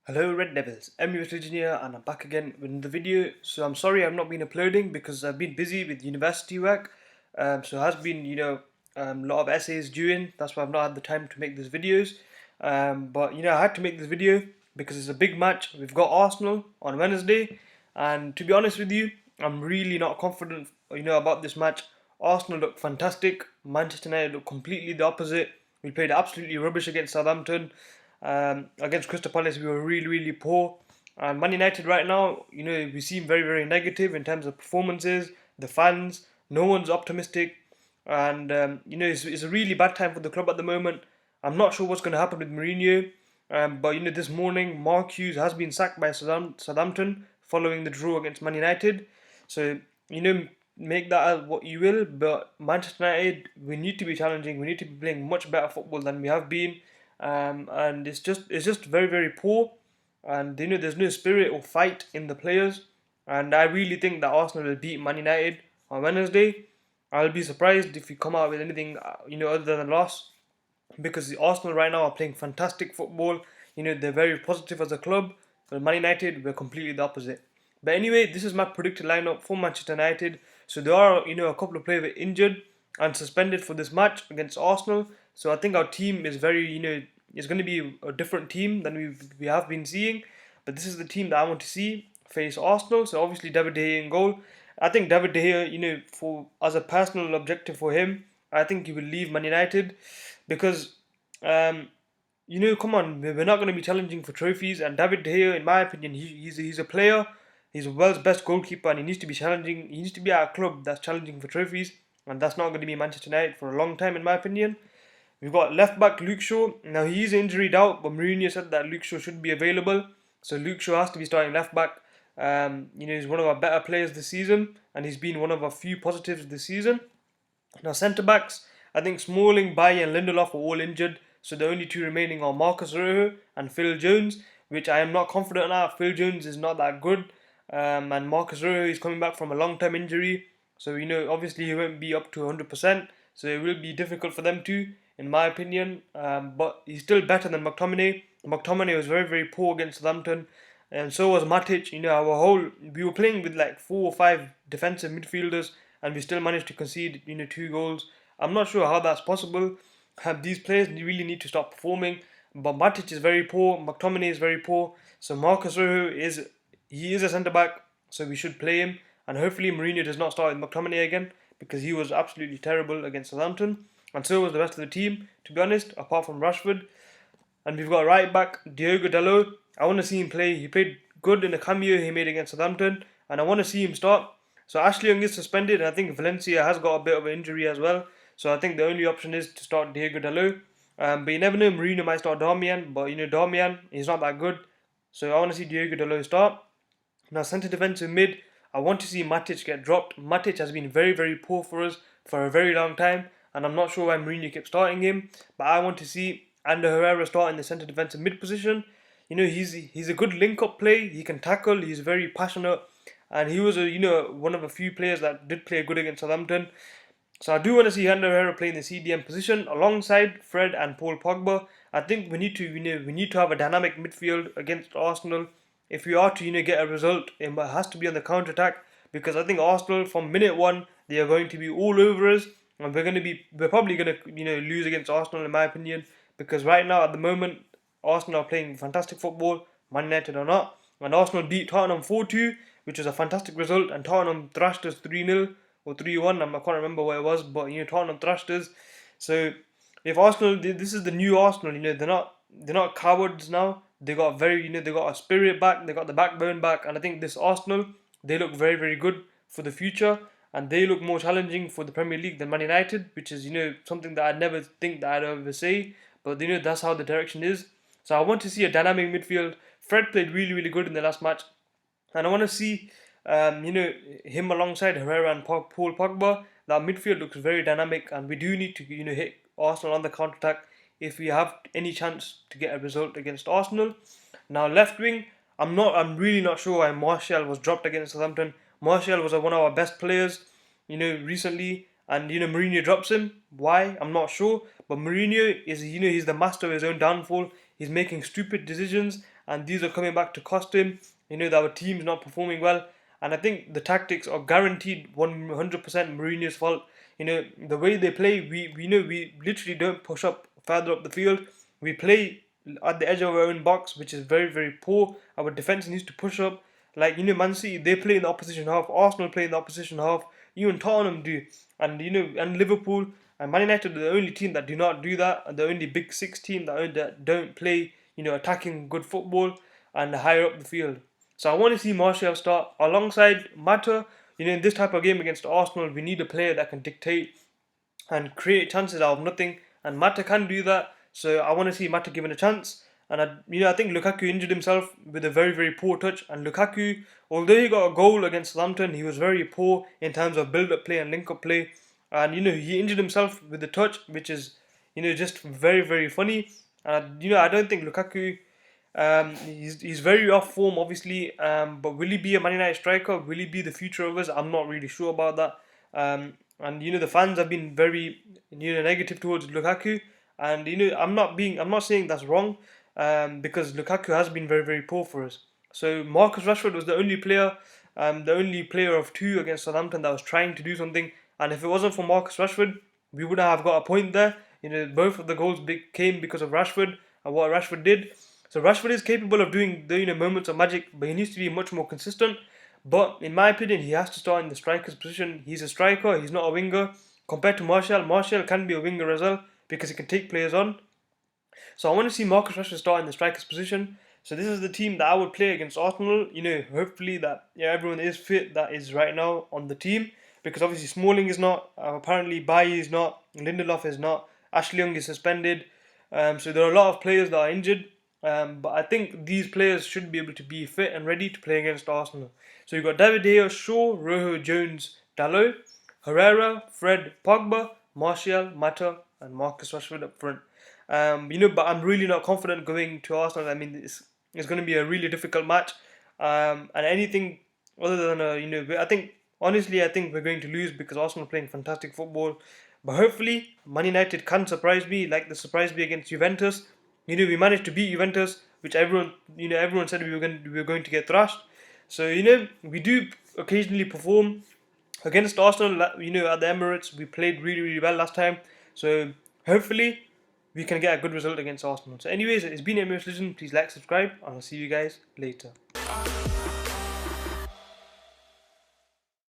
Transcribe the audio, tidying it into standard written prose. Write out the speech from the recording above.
Hello Red Devils, Religion here and I'm back again with another video. So I'm sorry I've not been uploading because I've been busy with university work. So it has been, a lot of essays due in. That's why I've not had the time to make these videos. But I had to make this video because it's a big match. We've got Arsenal on Wednesday, and to be honest with you, I'm really not confident, about this match. Arsenal look fantastic. Manchester United look completely the opposite. We played absolutely rubbish against Southampton. Against Crystal Palace, we were really, really poor. And Man United right now, we seem very, very negative in terms of performances, the fans. No one's optimistic, and it's a really bad time for the club at the moment. I'm not sure what's going to happen with Mourinho, but this morning Mark Hughes has been sacked by Southampton following the draw against Man United. So make that as what you will, but Manchester United, we need to be challenging. We need to be playing much better football than we have been, and it's just very, very poor, and there's no spirit or fight in the players, and I really think that Arsenal will beat Man United on Wednesday. I'll be surprised if we come out with anything other than a loss, because the Arsenal right now are playing fantastic football. They're very positive as a club, but Man United we're completely the opposite. But anyway, this is my predicted lineup for Manchester United. So there are a couple of players injured and suspended for this match against Arsenal. So I think our team is very is going to be a different team than we have been seeing. But this is the team that I want to see face Arsenal. So obviously David De Gea in goal. I think David De Gea, for as a personal objective for him, I think he will leave Man United because um, come on, we're not going to be challenging for trophies. And David De Gea, in my opinion, he's a player. He's the world's best goalkeeper, and he needs to be challenging. He needs to be at a club that's challenging for trophies, and that's not going to be Manchester United for a long time, in my opinion. We've got left back Luke Shaw. Now he's injured out, but Mourinho said that Luke Shaw should be available, so Luke Shaw has to be starting left back. He's one of our better players this season, and he's been one of our few positives this season. Now, centre backs, I think Smalling, Bailly, and Lindelof are all injured, so the only two remaining are Marcus Rojo and Phil Jones, which I am not confident at. Phil Jones is not that good, and Marcus Rojo is coming back from a long-term injury, so obviously he won't be up to 100%, so it will be difficult for them too, in my opinion. But he's still better than McTominay. McTominay was very, very poor against Southampton, and so was Matic. We were playing with like 4 or 5 defensive midfielders, and we still managed to concede 2 goals. I'm not sure how that's possible. These players really need to stop performing. But Matic is very poor, McTominay is very poor, so Marcus Rojo is a centre back, so we should play him. And hopefully Mourinho does not start with McTominay again, because he was absolutely terrible against Southampton, and so was the rest of the team, to be honest, apart from Rashford. And we've got right back Diogo Dalot. I want to see him play. He played good in the cameo he made against Southampton, and I want to see him start. So Ashley Young is suspended, and I think Valencia has got a bit of an injury as well. So I think the only option is to start Diogo Dalot. But you never know, Mourinho might start Darmian, but Darmian is not that good. So I want to see Diogo Dalot start. Now, centre defensive mid, I want to see Matic get dropped. Matic has been very, very poor for us for a very long time, and I'm not sure why Mourinho kept starting him. But I want to see Ander Herrera start in the centre defensive mid position. He's a good link-up play. He can tackle. He's very passionate, and he was one of a few players that did play good against Southampton. So I do want to see Ander Herrera play in the CDM position alongside Fred and Paul Pogba. I think we need to have a dynamic midfield against Arsenal. If we are to get a result, it has to be on the counter attack, because I think Arsenal from minute one they are going to be all over us, and we're probably going to lose against Arsenal, in my opinion, because right now at the moment Arsenal are playing fantastic football, Man United are not, and Arsenal beat Tottenham 4-2, which was a fantastic result, and Tottenham thrashed us 3-0 or 3-1. I can't remember what it was, but Tottenham thrashed us. So if Arsenal, this is the new Arsenal. They're not cowards now. They got they got a spirit back. They got the backbone back, and I think this Arsenal, they look very, very good for the future, and they look more challenging for the Premier League than Man United, which is something that I never think that I'd ever say, but that's how the direction is. So I want to see a dynamic midfield. Fred played really, really good in the last match, and I want to see him alongside Herrera and Paul Pogba. That midfield looks very dynamic, and we do need to hit Arsenal on the counter attack if we have any chance to get a result against Arsenal. Now, left wing, I'm really not sure why Martial was dropped against Southampton. Martial was one of our best players recently, and Mourinho drops him. Why? I'm not sure, but Mourinho is he's the master of his own downfall. He's making stupid decisions, and these are coming back to cost him. That our team's not performing well, and I think the tactics are guaranteed 100% Mourinho's fault. The way they play, we literally don't push up further up the field. We play at the edge of our own box, which is very, very poor. Our defense needs to push up. Like, Man City, they play in the opposition half. Arsenal play in the opposition half. Even Tottenham do. And Liverpool and Man United are the only team that do not do that. And the only big six team that don't play, attacking good football and higher up the field. So I want to see Martial start alongside Mata. In this type of game against Arsenal, we need a player that can dictate and create chances out of nothing. And Mata can do that. So I want to see Mata given a chance. And I think Lukaku injured himself with a very, very poor touch. And Lukaku, although he got a goal against Southampton, he was very poor in terms of build-up play and link-up play. And he injured himself with the touch, which is just very, very funny. And I don't think Lukaku. He's very off form, obviously. But will he be a Man United striker? Will he be the future of us? I'm not really sure about that. And the fans have been very negative towards Lukaku, and I'm not saying that's wrong, because Lukaku has been very, very poor for us. So Marcus Rashford was the only player of two against Southampton that was trying to do something. And if it wasn't for Marcus Rashford, we would have got a point there. Both of the goals came because of Rashford and what Rashford did. So Rashford is capable of doing the moments of magic, but he needs to be much more consistent. But in my opinion, he has to start in the striker's position. He's a striker, he's not a winger. Compared to Martial can be a winger as well because he can take players on. So I want to see Marcus Rashford start in the striker's position. So this is the team that I would play against Arsenal. Hopefully that everyone is fit that is right now on the team, because obviously Smalling is not. Apparently Bailly is not. Lindelof is not. Ashley Young is suspended. So there are a lot of players that are injured. But I think these players should be able to be fit and ready to play against Arsenal. So you've got David De Gea, Shaw, Rojo, Jones, Dalot, Herrera, Fred, Pogba, Martial, Mata, and Marcus Rashford up front. But I'm really not confident going to Arsenal. I mean, it's going to be a really difficult match. And anything other than I think we're going to lose because Arsenal are playing fantastic football. But hopefully, Man United can surprise me like they surprised me against Juventus. We managed to beat Juventus, which everyone said we were going to get thrashed. So we do occasionally perform against Arsenal. At the Emirates, we played really, really well last time. So hopefully we can get a good result against Arsenal. So anyways, it's been Emirates Legend. Please like, subscribe, and I'll see you guys later.